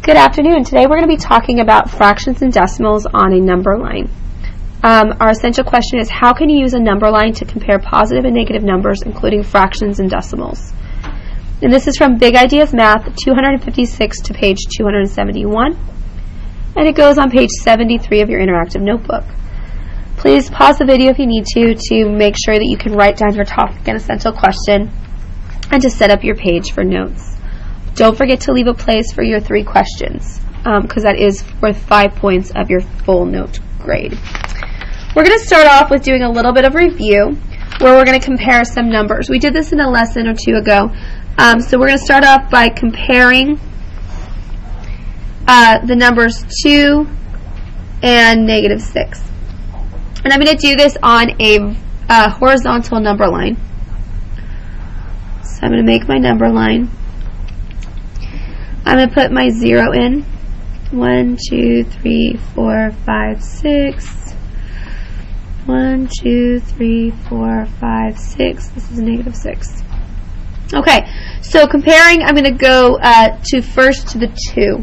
Good afternoon. Today we're going to be talking about fractions and decimals on a number line. Our essential question is, how can you use a number line to compare positive and negative numbers, including fractions and decimals? And this is from Big Ideas Math 256 to page 271. And it goes on page 73 of your interactive notebook. Please pause the video if you need to make sure that you can write down your topic and essential question and to set up your page for notes. Don't forget to leave a place for your 3 questions, because that is worth 5 points of your full note grade. We're going to start off with doing a little bit of review where we're going to compare some numbers. We did this in a lesson or 2 ago. So we're going to start off by comparing the numbers 2 and negative 6. And I'm going to do this on a horizontal number line. So I'm going to make my number line. I'm going to put my 0 in. 1, 2, 3, 4, 5, 6. 1, 2, 3, 4, 5, 6. This is a negative 6. Okay, so comparing, I'm going to go first to the 2.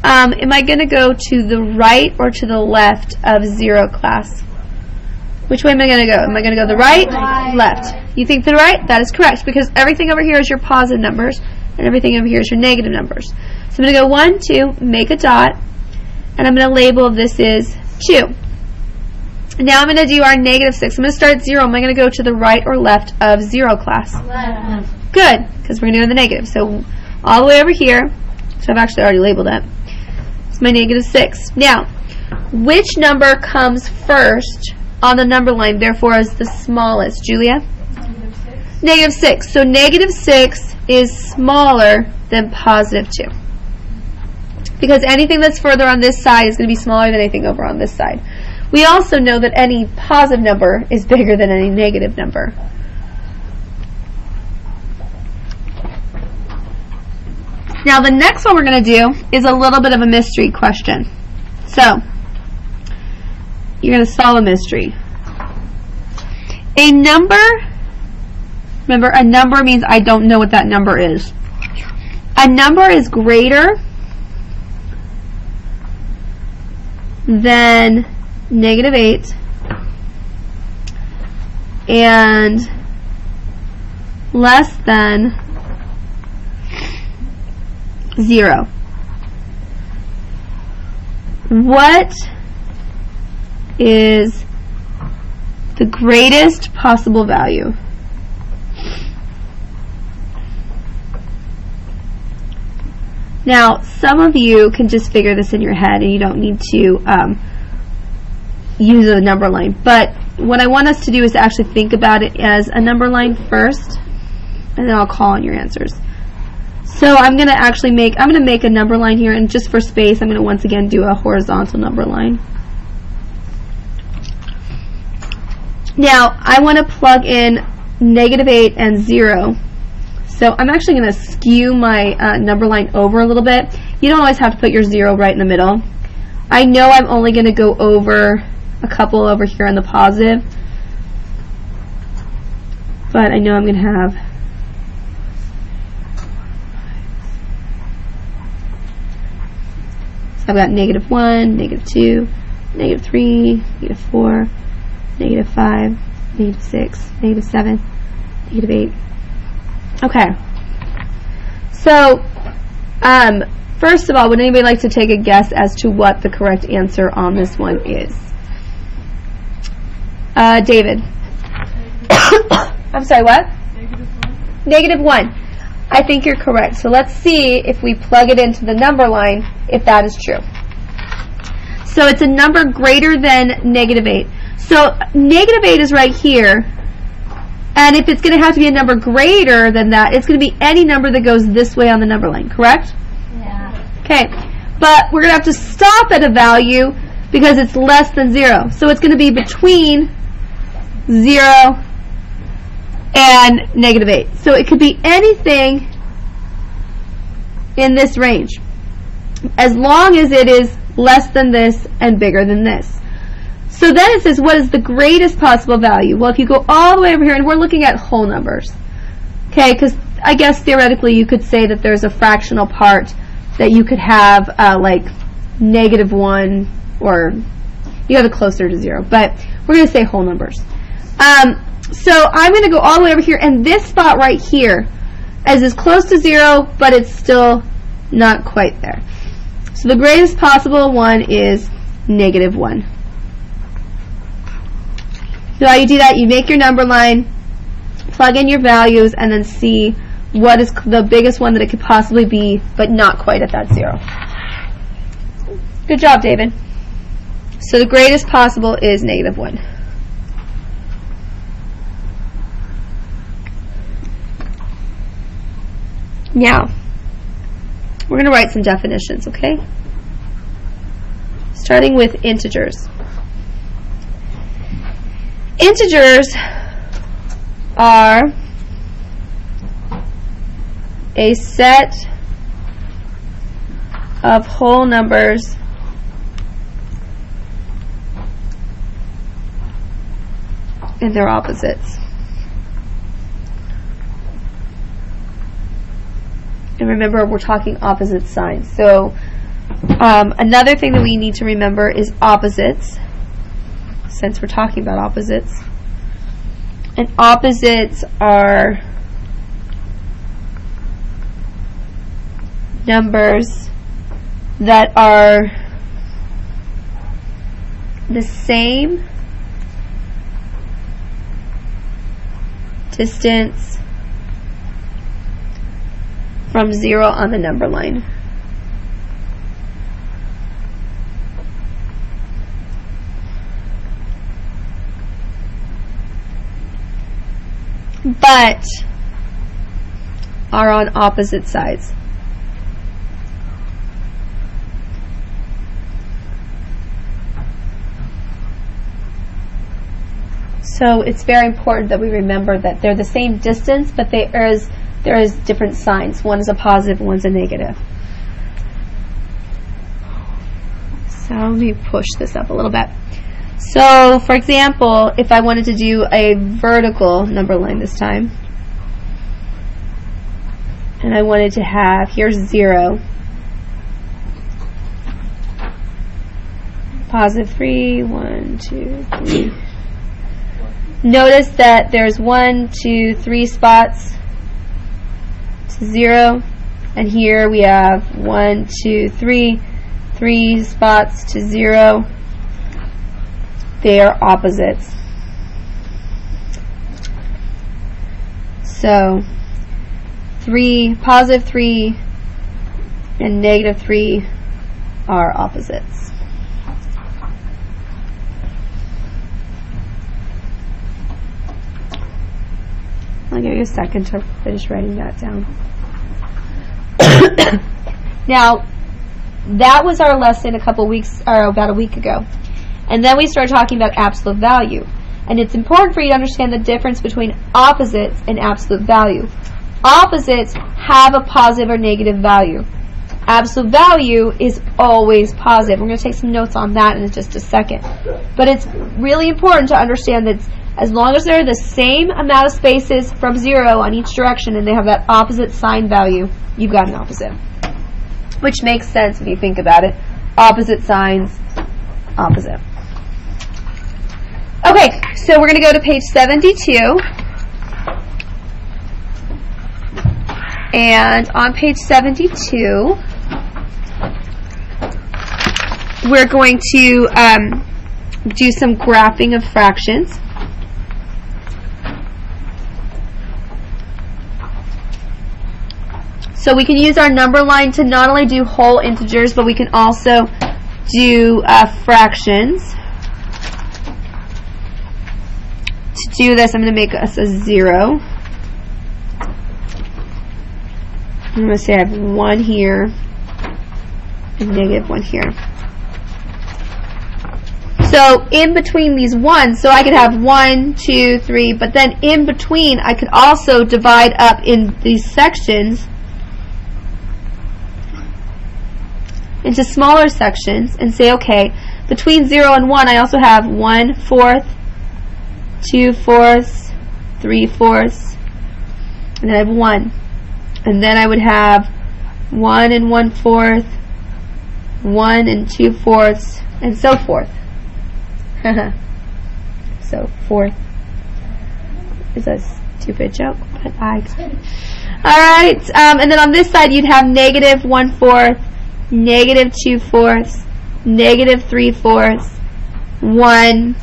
Am I going to go to the right or to the left of 0, class? Which way am I going to go? Am I going to go the right? Left. You think the right? That is correct, because everything over here is your positive numbers, and everything over here is your negative numbers. So I'm going to go 1, 2, make a dot, and I'm going to label this is 2. Now I'm going to do our negative 6. I'm going to start at 0. Am I going to go to the right or left of 0, class? Left. Good, because we're going to go to the negative. So all the way over here, so I've actually already labeled it, it's my negative 6. Now, which number comes first on the number line, therefore is the smallest? Julia? Negative 6. So negative 6 is smaller than positive 2. Because anything that's further on this side is going to be smaller than anything over on this side. We also know that any positive number is bigger than any negative number. Now the next one we're going to do is a little bit of a mystery question. So, you're going to solve a mystery. A number, remember, a number means I don't know what that number is. A number is greater than negative 8 and less than 0. What is the greatest possible value? Now, some of you can just figure this in your head and you don't need to use a number line. But what I want us to do is to actually think about it as a number line first, and then I'll call on your answers. So I'm going to actually make a number line here, and just for space, I'm going to once again do a horizontal number line. Now, I want to plug in negative 8 and 0. So I'm actually going to skew my number line over a little bit. You don't always have to put your 0 right in the middle. I know I'm only going to go over a couple over here on the positive, but I know I'm going to have I've got negative 1, negative 2, negative 3, negative 4, negative 5, negative 6, negative 7, negative 8. Okay. So, first of all, would anybody like to take a guess as to what the correct answer on this one is? David. I'm sorry, what? Negative 1. I think you're correct. So let's see if we plug it into the number line, if that is true. So it's a number greater than negative 8. So negative 8 is right here. And if it's going to have to be a number greater than that, it's going to be any number that goes this way on the number line, correct? Yeah. Okay. But we're going to have to stop at a value because it's less than 0. So it's going to be between 0 and negative 8. So it could be anything in this range, as long as it is less than this and bigger than this. So then it says, what is the greatest possible value? Well, if you go all the way over here, and we're looking at whole numbers, okay, because I guess theoretically you could say that there's a fractional part that you could have like -1, or you have it closer to 0, but we're going to say whole numbers. So I'm going to go all the way over here, and this spot right here is close to 0, but it's still not quite there. So the greatest possible one is -1. So how you do that, you make your number line, plug in your values, and then see what is the biggest one that it could possibly be, but not quite at that 0. Good job, David. So the greatest possible is -1. Now, we're going to write some definitions, okay? Starting with integers. Integers are a set of whole numbers and their opposites. And remember, we're talking opposite signs. So another thing that we need to remember is opposites, since we're talking about opposites. And opposites are numbers that are the same distance from 0 on the number line. But are on opposite sides. So it's very important that we remember that they're the same distance, but there is different signs. One is a positive, one's a negative. So let me push this up a little bit. So, for example, if I wanted to do a vertical number line this time, and I wanted to have, here's 0, positive 3, 1, 2, 3. Notice that there's 1, 2, 3 spots to 0, and here we have 1, 2, 3 spots to 0. They are opposites. So positive 3 and -3 are opposites. I'll give you a second to finish writing that down. Now, that was our lesson about a week ago. And then we started talking about absolute value. And it's important for you to understand the difference between opposites and absolute value. Opposites have a positive or negative value. Absolute value is always positive. We're going to take some notes on that in just a second. But it's really important to understand that as long as they're the same amount of spaces from 0 on each direction and they have that opposite sign value, you've got an opposite. Which makes sense if you think about it. Opposite signs, opposite. Okay, so we're going to go to page 72. And on page 72, we're going to do some graphing of fractions. So we can use our number line to not only do whole integers, but we can also do fractions. To do this, I'm going to make us a 0. I'm going to say I have 1 here and -1 here. So in between these 1s, so I could have 1, 2, 3, but then in between I could also divide up in these sections into smaller sections and say, okay, between 0 and 1 I also have 1/4, 2/4, 3/4, and then I have 1. And then I would have 1 1/4, 1 2/4, and so forth. So forth is a stupid joke, but I got it. Alright, and then on this side you'd have negative 1/4, negative 2/4, negative 3/4, 1,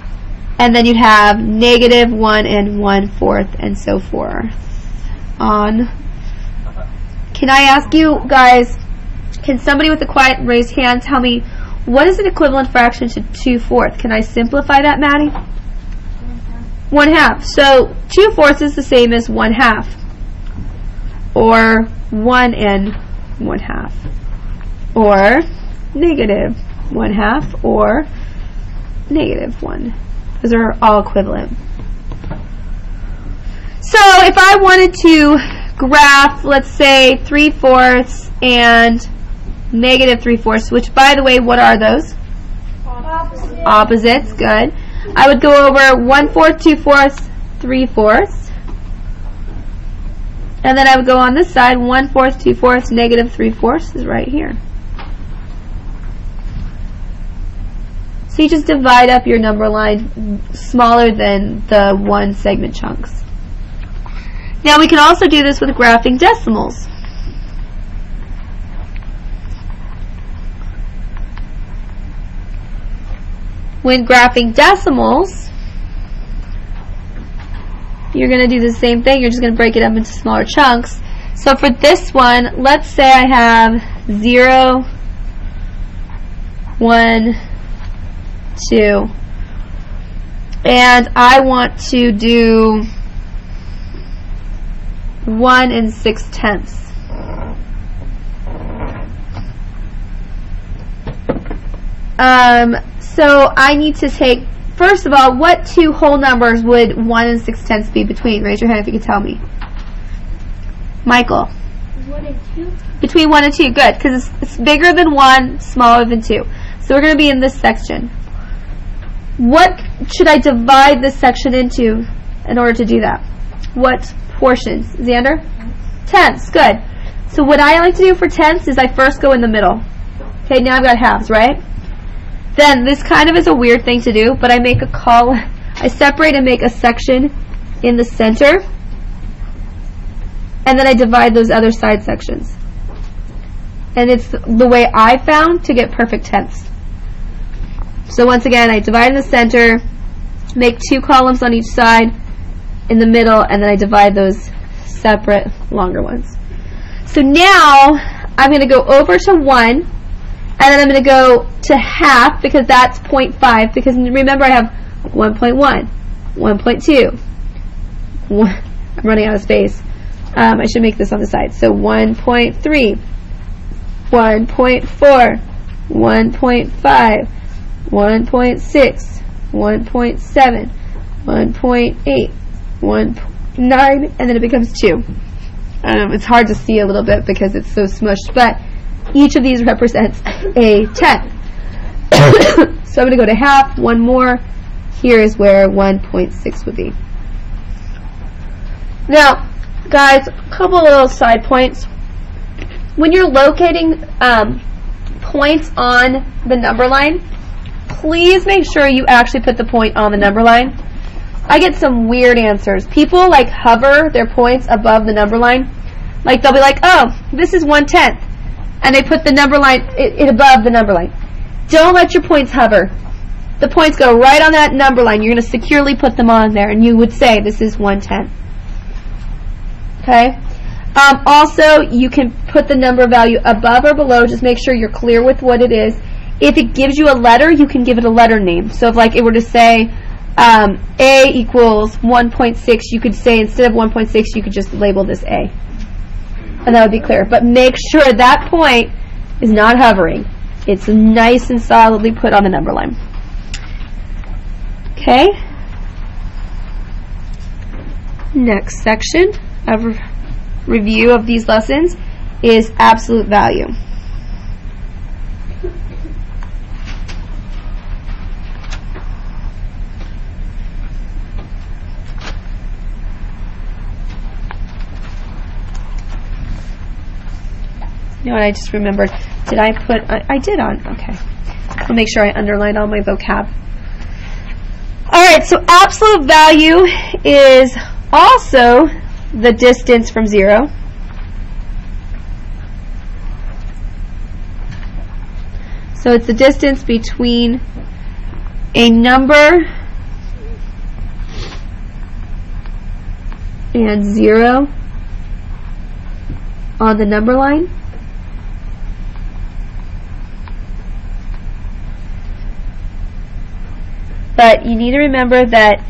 and then you'd have negative 1 1/4, and so forth on. Can I ask you guys, can somebody with a quiet raised hand tell me what is an equivalent fraction to 2/4? Can I simplify that, Maddie? 1/2. So 2/4 is the same as 1/2, or 1 1/2, or negative 1/2, or negative 1. Those are all equivalent. So if I wanted to graph, let's say 3/4 and negative 3/4, which by the way, what are those? Opposites, good. I would go over 1/4, 2/4, 3/4. And then I would go on this side, 1/4, 2/4, negative 3/4 is right here. So you just divide up your number line smaller than the 1 segment chunks. Now we can also do this with graphing decimals. When graphing decimals, you're going to do the same thing. You're just going to break it up into smaller chunks. So for this one, let's say I have 0, 1, 2, and I want to do 1 6/10. So I need to take, first of all, what two whole numbers would 1 6/10 be between? Raise your hand if you could tell me. Michael. 1 and 2? Between 1 and 2, good, because it's bigger than 1, smaller than 2. So we're going to be in this section. What should I divide this section into in order to do that? What portions? Xander? Tenths, good. So what I like to do for tenths is I first go in the middle. Okay, now I've got halves, right? Then this kind of is a weird thing to do, but I make a column, I separate and make a section in the center, and then I divide those other side sections. And it's the way I found to get perfect tenths. So once again, I divide in the center, make 2 columns on each side, in the middle, and then I divide those separate longer ones. So now I'm going to go over to 1, and then I'm going to go to half, because that's 0.5, because remember I have 1.1, 1.2, I'm running out of space. I should make this on the side. So 1.3, 1.4, 1.5, 1.6, 1.7, 1.8, 1.9, and then it becomes 2. It's hard to see a little bit because it's so smushed, but each of these represents a tenth. So I'm going to go to half, 1 more. Here is where 1.6 would be. Now, guys, a couple little side points. When you're locating points on the number line, please make sure you actually put the point on the number line. I get some weird answers. People like hover their points above the number line. Like they'll be like, oh, this is 1/10, and they put the number line it above the number line. Don't let your points hover. The points go right on that number line. You're going to securely put them on there, and you would say this is 1/10. Okay. Also, you can put the number value above or below. Just make sure you're clear with what it is. If it gives you a letter, you can give it a letter name. So if like it were to say A equals 1.6, you could say instead of 1.6, you could just label this A. And that would be clear. But make sure that point is not hovering. It's nice and solidly put on the number line. Okay. Next section of review of these lessons is absolute value. You know what, I just remembered. Did I put, I did on, okay. I'll make sure I underline all my vocab. Alright, so absolute value is also the distance from 0. So it's the distance between a number and 0 on the number line. But you need to remember that,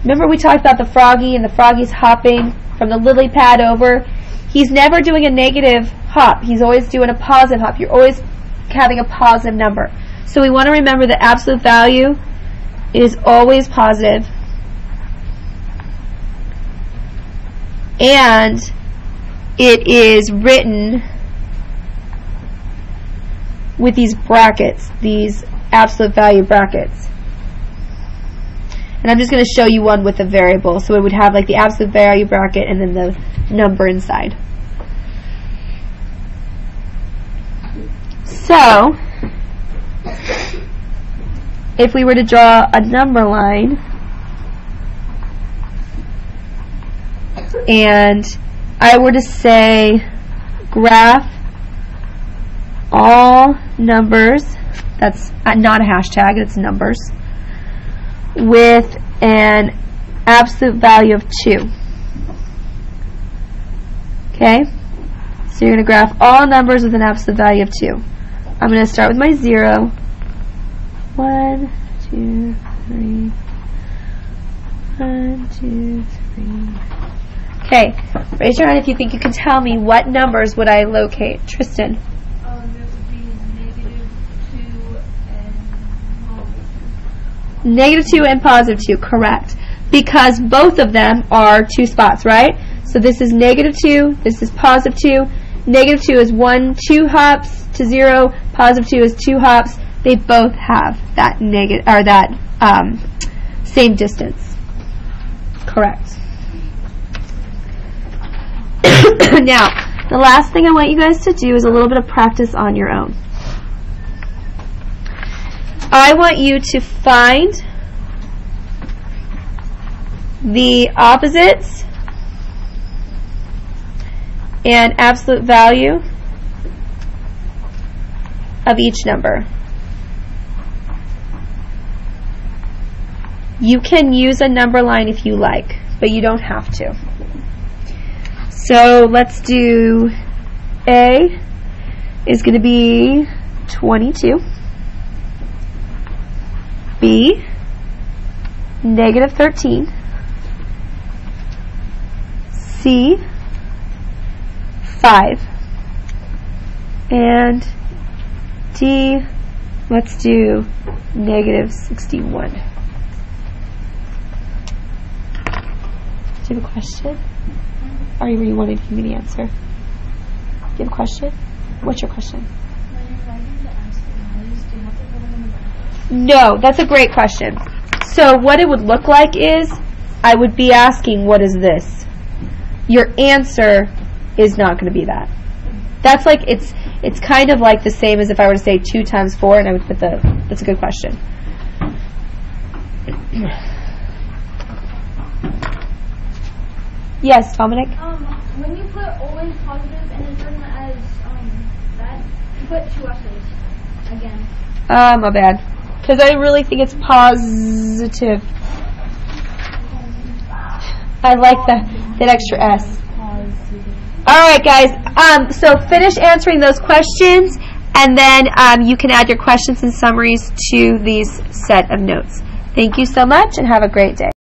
remember we talked about the froggy, and the froggy's hopping from the lily pad over. He's never doing a negative hop. He's always doing a positive hop. You're always having a positive number. So we want to remember that absolute value is always positive. And it is written with these brackets, these absolute value brackets. And I'm just going to show you one with a variable. So it would have like the absolute value bracket and then the number inside. So, if we were to draw a number line, and I were to say graph all numbers, that's not a hashtag, it's numbers, with an absolute value of 2. Okay? So you're going to graph all numbers with an absolute value of 2. I'm going to start with my 0. 1, 2, 3. 1, 2, 3. Okay, raise your hand if you think you can tell me what numbers would I locate. Tristan. There would be -2 and -2 and +2, correct. Because both of them are 2 spots, right? So this is -2, this is +2. -2 is 2 hops to 0, +2 is 2 hops. They both have that same distance. Correct. Now, the last thing I want you guys to do is a little bit of practice on your own. I want you to find the opposites and absolute value of each number. You can use a number line if you like, but you don't have to. So let's do A is going to be 22. B, -13. C, 5. And D, let's do -61. Do you have a question? Or you wanted to give me the answer? Do you have a question? What's your question? when you're writing the absolute values, do you have to put them in the brackets? No, that's a great question. So what it would look like is I would be asking, what is this? Your answer is not going to be that. That's like, it's kind of like the same as if I were to say 2 times 4 and I would put that's a good question. Yes, Dominic? When you put always positive and it's written as that, you put 2 S's again. My bad. Because I really think it's positive. I like that extra S. Alright guys, so finish answering those questions and then you can add your questions and summaries to these set of notes. Thank you so much and have a great day.